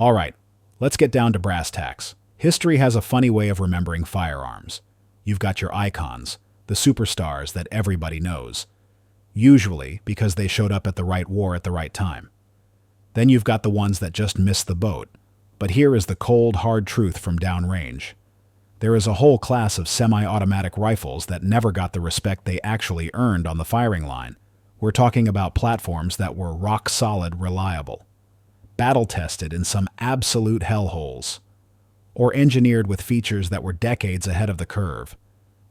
Alright, let's get down to brass tacks. History has a funny way of remembering firearms. You've got your icons, the superstars that everybody knows, usually because they showed up at the right war at the right time. Then you've got the ones that just missed the boat. But here is the cold, hard truth from downrange. There is a whole class of semi-automatic rifles that never got the respect they actually earned on the firing line. We're talking about platforms that were rock-solid reliable, battle-tested in some absolute hellholes, or engineered with features that were decades ahead of the curve.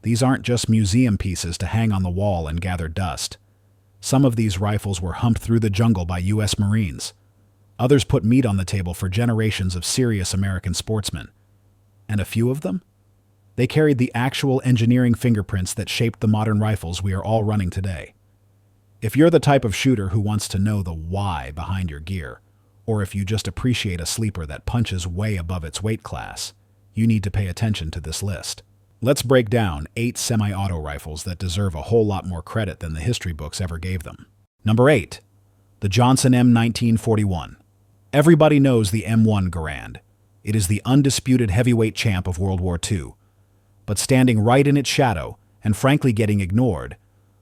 These aren't just museum pieces to hang on the wall and gather dust. Some of these rifles were humped through the jungle by U.S. Marines. Others put meat on the table for generations of serious American sportsmen. And a few of them? They carried the actual engineering fingerprints that shaped the modern rifles we are all running today. If you're the type of shooter who wants to know the why behind your gear, or if you just appreciate a sleeper that punches way above its weight class, you need to pay attention to this list. Let's break down 8 semi-auto rifles that deserve a whole lot more credit than the history books ever gave them. Number 8. The Johnson M1941. Everybody knows the M1 Garand. It is the undisputed heavyweight champ of World War II. But standing right in its shadow, and frankly getting ignored,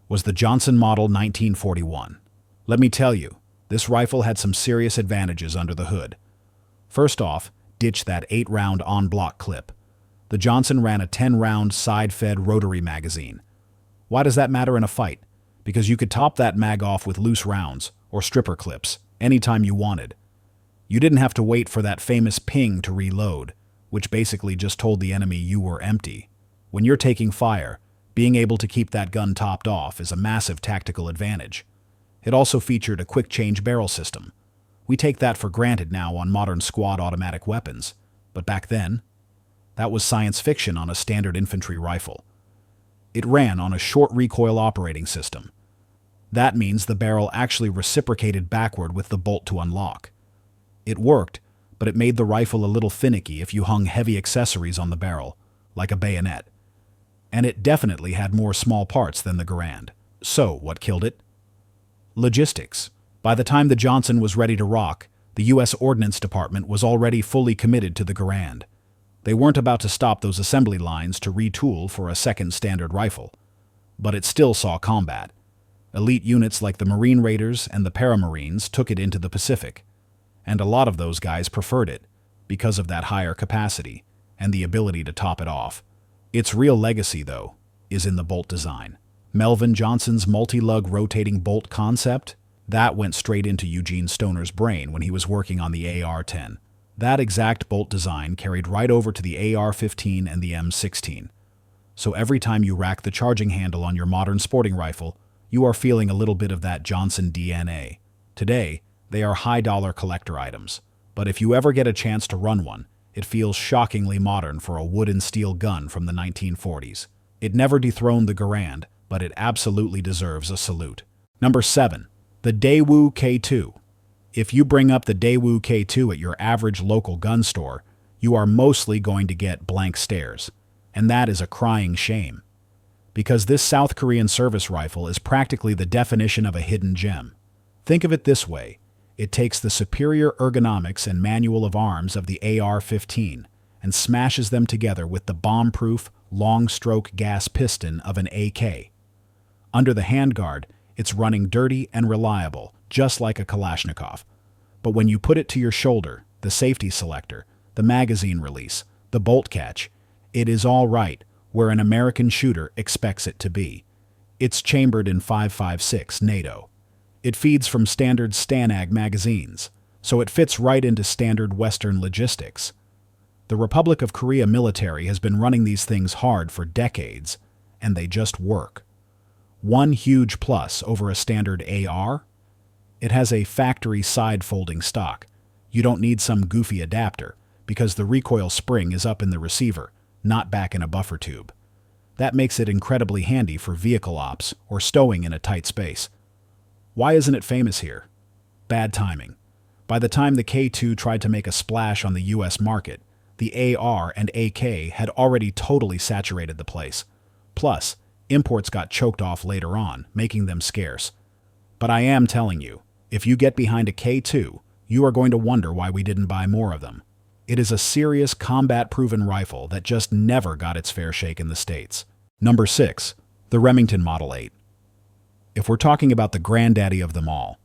was the Johnson Model 1941. Let me tell you, this rifle had some serious advantages under the hood. First off, ditch that 8-round on-block clip. The Johnson ran a 10-round side-fed rotary magazine. Why does that matter in a fight? Because you could top that mag off with loose rounds, or stripper clips, anytime you wanted. You didn't have to wait for that famous ping to reload, which basically just told the enemy you were empty. When you're taking fire, being able to keep that gun topped off is a massive tactical advantage. It also featured a quick-change barrel system. We take that for granted now on modern squad automatic weapons, but back then, that was science fiction on a standard infantry rifle. It ran on a short recoil operating system. That means the barrel actually reciprocated backward with the bolt to unlock. It worked, but it made the rifle a little finicky if you hung heavy accessories on the barrel, like a bayonet. And it definitely had more small parts than the Garand. So, what killed it? Logistics. By the time the Johnson was ready to rock, the U.S. Ordnance Department was already fully committed to the Garand. They weren't about to stop those assembly lines to retool for a second standard rifle. But it still saw combat. Elite units like the Marine Raiders and the Paramarines took it into the Pacific. And a lot of those guys preferred it, because of that higher capacity and the ability to top it off. Its real legacy, though, is in the bolt design. Melvin Johnson's multi-lug rotating bolt concept, that went straight into Eugene Stoner's brain when he was working on the AR-10. That exact bolt design carried right over to the AR-15 and the M16. So every time you rack the charging handle on your modern sporting rifle, you are feeling a little bit of that Johnson DNA. Today, they are high-dollar collector items, but if you ever get a chance to run one, it feels shockingly modern for a wood and steel gun from the 1940s. It never dethroned the Garand, but it absolutely deserves a salute. Number 7. The Daewoo K2. If you bring up the Daewoo K2 at your average local gun store, you are mostly going to get blank stares. And that is a crying shame. Because this South Korean service rifle is practically the definition of a hidden gem. Think of it this way. It takes the superior ergonomics and manual of arms of the AR-15 and smashes them together with the bomb-proof, long-stroke gas piston of an AK. Under the handguard, it's running dirty and reliable, just like a Kalashnikov. But when you put it to your shoulder, the safety selector, the magazine release, the bolt catch, it is all right where an American shooter expects it to be. It's chambered in 5.56 NATO. It feeds from standard Stanag magazines, so it fits right into standard Western logistics. The Republic of Korea military has been running these things hard for decades, and they just work. One huge plus over a standard AR? It has a factory side-folding stock. You don't need some goofy adapter, because the recoil spring is up in the receiver, not back in a buffer tube. That makes it incredibly handy for vehicle ops or stowing in a tight space. Why isn't it famous here? Bad timing. By the time the K2 tried to make a splash on the US market, the AR and AK had already totally saturated the place. Plus, imports got choked off later on, making them scarce. But I am telling you, if you get behind a K2, you are going to wonder why we didn't buy more of them. It is a serious combat-proven rifle that just never got its fair shake in the States. Number 6. The Remington Model 8. If we're talking about the granddaddy of them all,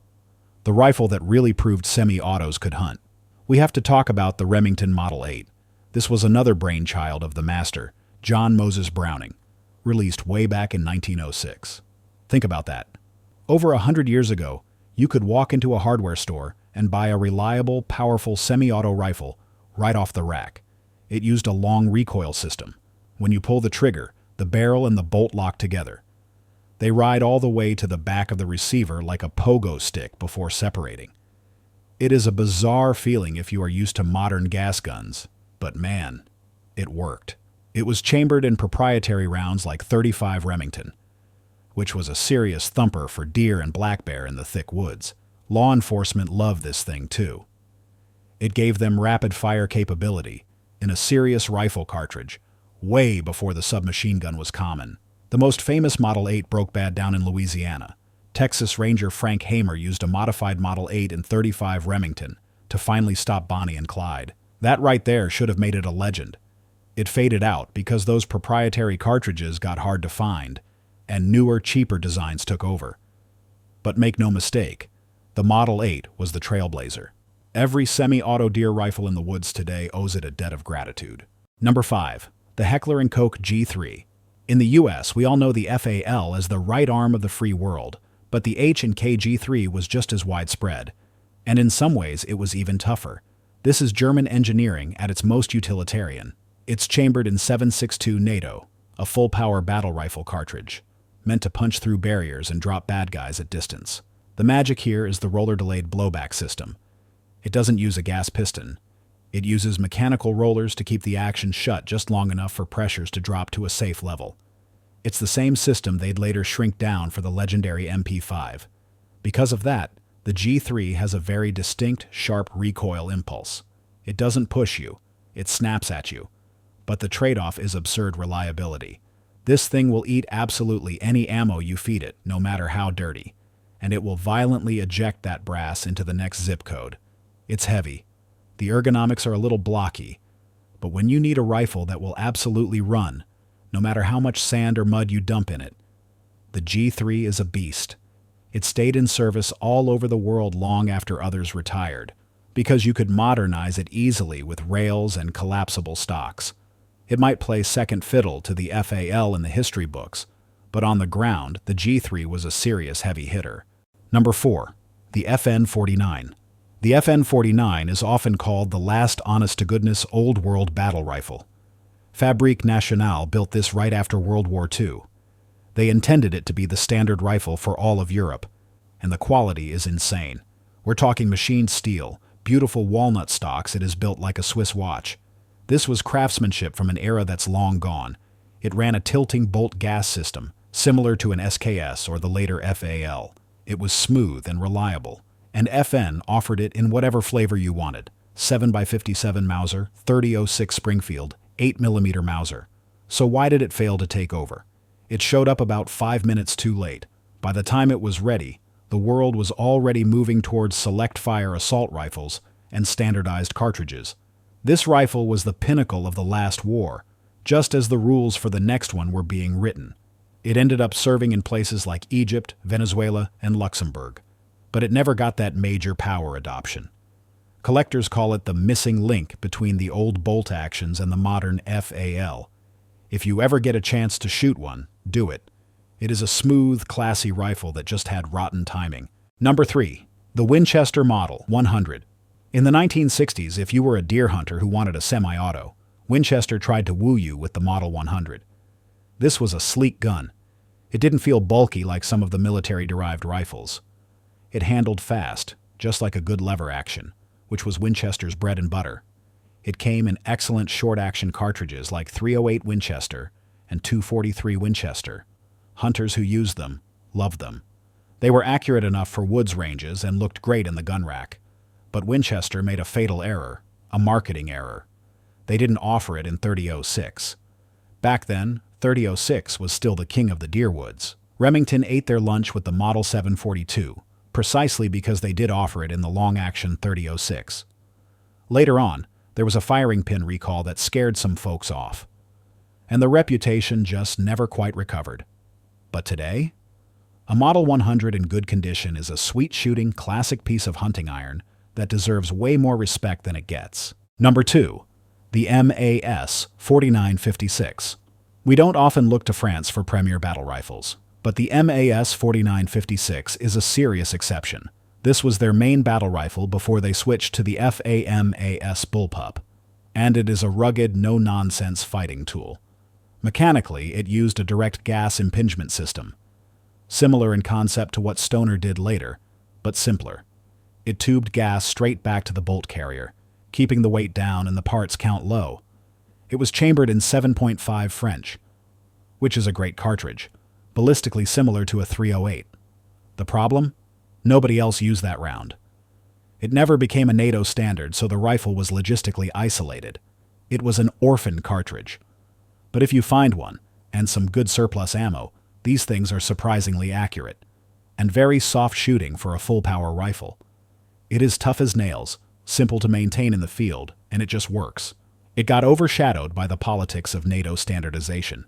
the rifle that really proved semi-autos could hunt, we have to talk about the Remington Model 8. This was another brainchild of the master, John Moses Browning, released way back in 1906. Think about that. Over 100 years ago, you could walk into a hardware store and buy a reliable, powerful semi-auto rifle right off the rack. It used a long recoil system. When you pull the trigger, the barrel and the bolt lock together. They ride all the way to the back of the receiver like a pogo stick before separating. It is a bizarre feeling if you are used to modern gas guns, but man, it worked. It was chambered in proprietary rounds like .35 Remington, which was a serious thumper for deer and black bear in the thick woods. Law enforcement loved this thing too. It gave them rapid-fire capability in a serious rifle cartridge, way before the submachine gun was common. The most famous Model 8 broke bad down in Louisiana. Texas Ranger Frank Hamer used a modified Model 8 in .35 Remington to finally stop Bonnie and Clyde. That right there should have made it a legend. It faded out because those proprietary cartridges got hard to find, and newer, cheaper designs took over. But make no mistake, the Model 8 was the trailblazer. Every semi-auto deer rifle in the woods today owes it a debt of gratitude. Number 5. The Heckler and Koch G3. In the US, we all know the FAL as the right arm of the free world, but the H&K G3 was just as widespread, and in some ways it was even tougher. This is German engineering at its most utilitarian. It's chambered in .762 NATO, a full-power battle rifle cartridge, meant to punch through barriers and drop bad guys at distance. The magic here is the roller-delayed blowback system. It doesn't use a gas piston. It uses mechanical rollers to keep the action shut just long enough for pressures to drop to a safe level. It's the same system they'd later shrink down for the legendary MP5. Because of that, the G3 has a very distinct, sharp recoil impulse. It doesn't push you, it snaps at you. But the trade-off is absurd reliability. This thing will eat absolutely any ammo you feed it, no matter how dirty, and it will violently eject that brass into the next zip code. It's heavy. The ergonomics are a little blocky, but when you need a rifle that will absolutely run, no matter how much sand or mud you dump in it, the G3 is a beast. It stayed in service all over the world long after others retired, because you could modernize it easily with rails and collapsible stocks. It might play second fiddle to the FAL in the history books, but on the ground, the G3 was a serious heavy hitter. Number 4. The FN-49. The FN-49 is often called the last honest-to-goodness old-world battle rifle. Fabrique Nationale built this right after World War II. They intended it to be the standard rifle for all of Europe, and the quality is insane. We're talking machined steel, beautiful walnut stocks. It is built like a Swiss watch. This was craftsmanship from an era that's long gone. It ran a tilting bolt gas system, similar to an SKS or the later FAL. It was smooth and reliable, and FN offered it in whatever flavor you wanted. 7x57 Mauser, 30-06 Springfield, 8mm Mauser. So why did it fail to take over? It showed up about 5 minutes too late. By the time it was ready, the world was already moving towards select-fire assault rifles and standardized cartridges. This rifle was the pinnacle of the last war, just as the rules for the next one were being written. It ended up serving in places like Egypt, Venezuela, and Luxembourg, but it never got that major power adoption. Collectors call it the missing link between the old bolt actions and the modern FAL. If you ever get a chance to shoot one, do it. It is a smooth, classy rifle that just had rotten timing. Number 3. The Winchester Model 100. In the 1960s, if you were a deer hunter who wanted a semi-auto, Winchester tried to woo you with the Model 100. This was a sleek gun. It didn't feel bulky like some of the military-derived rifles. It handled fast, just like a good lever action, which was Winchester's bread and butter. It came in excellent short-action cartridges like .308 Winchester and .243 Winchester. Hunters who used them loved them. They were accurate enough for woods ranges and looked great in the gun rack. But Winchester made a fatal error, a marketing error. They didn't offer it in .30-06. Back then, .30-06 was still the king of the deer woods. Remington ate their lunch with the Model 742, precisely because they did offer it in the long-action 3006. Later on, there was a firing pin recall that scared some folks off, and the reputation just never quite recovered. But today, a Model 100 in good condition is a sweet-shooting, classic piece of hunting iron that deserves way more respect than it gets. Number 2. The MAS 4956. We don't often look to France for premier battle rifles, but the MAS 4956 is a serious exception. This was their main battle rifle before they switched to the FAMAS bullpup, and it is a rugged, no-nonsense fighting tool. Mechanically, it used a direct gas impingement system, similar in concept to what Stoner did later, but simpler. It tubed gas straight back to the bolt carrier, keeping the weight down and the parts count low. It was chambered in 7.5 French, which is a great cartridge, ballistically similar to a 308. The problem? Nobody else used that round. It never became a NATO standard, so the rifle was logistically isolated. It was an orphan cartridge. But if you find one, and some good surplus ammo, these things are surprisingly accurate, and very soft shooting for a full-power rifle. It is tough as nails, simple to maintain in the field, and it just works. It got overshadowed by the politics of NATO standardization.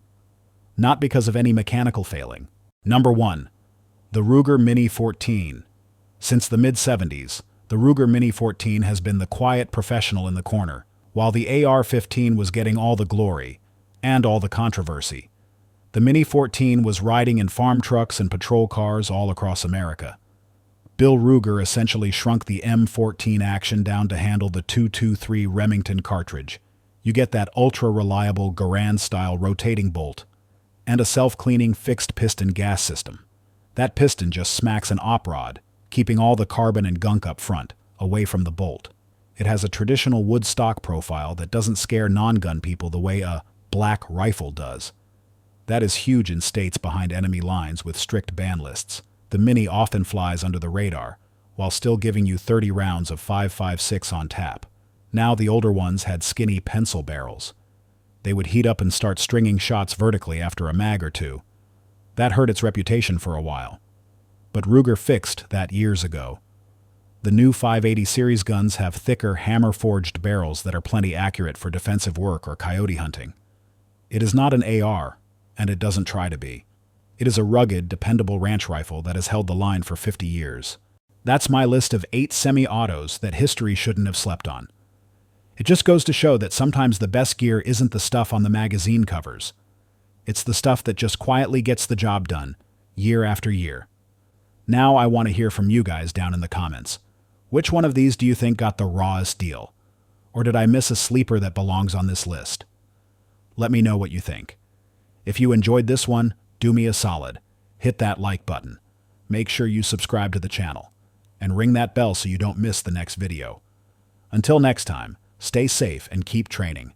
Not because of any mechanical failing. Number 1. The Ruger Mini 14. Since the mid-70s, the Ruger Mini 14 has been the quiet professional in the corner, while the AR-15 was getting all the glory and all the controversy. The Mini 14 was riding in farm trucks and patrol cars all across America. Bill Ruger essentially shrunk the M14 action down to handle the .223 Remington cartridge. You get that ultra-reliable Garand-style rotating bolt, and a self-cleaning fixed piston gas system. That piston just smacks an op rod, keeping all the carbon and gunk up front, away from the bolt. It has a traditional wood stock profile that doesn't scare non-gun people the way a black rifle does. That is huge in states behind enemy lines with strict ban lists. The Mini often flies under the radar, while still giving you 30 rounds of 5.56 on tap. Now the older ones had skinny pencil barrels. They would heat up and start stringing shots vertically after a mag or two. That hurt its reputation for a while. But Ruger fixed that years ago. The new 580 series guns have thicker, hammer-forged barrels that are plenty accurate for defensive work or coyote hunting. It is not an AR, and it doesn't try to be. It is a rugged, dependable ranch rifle that has held the line for 50 years. That's my list of 8 semi-autos that history shouldn't have slept on. It just goes to show that sometimes the best gear isn't the stuff on the magazine covers. It's the stuff that just quietly gets the job done, year after year. Now I want to hear from you guys down in the comments. Which one of these do you think got the rawest deal? Or did I miss a sleeper that belongs on this list? Let me know what you think. If you enjoyed this one, do me a solid. Hit that like button. Make sure you subscribe to the channel. And ring that bell so you don't miss the next video. Until next time, stay safe and keep training.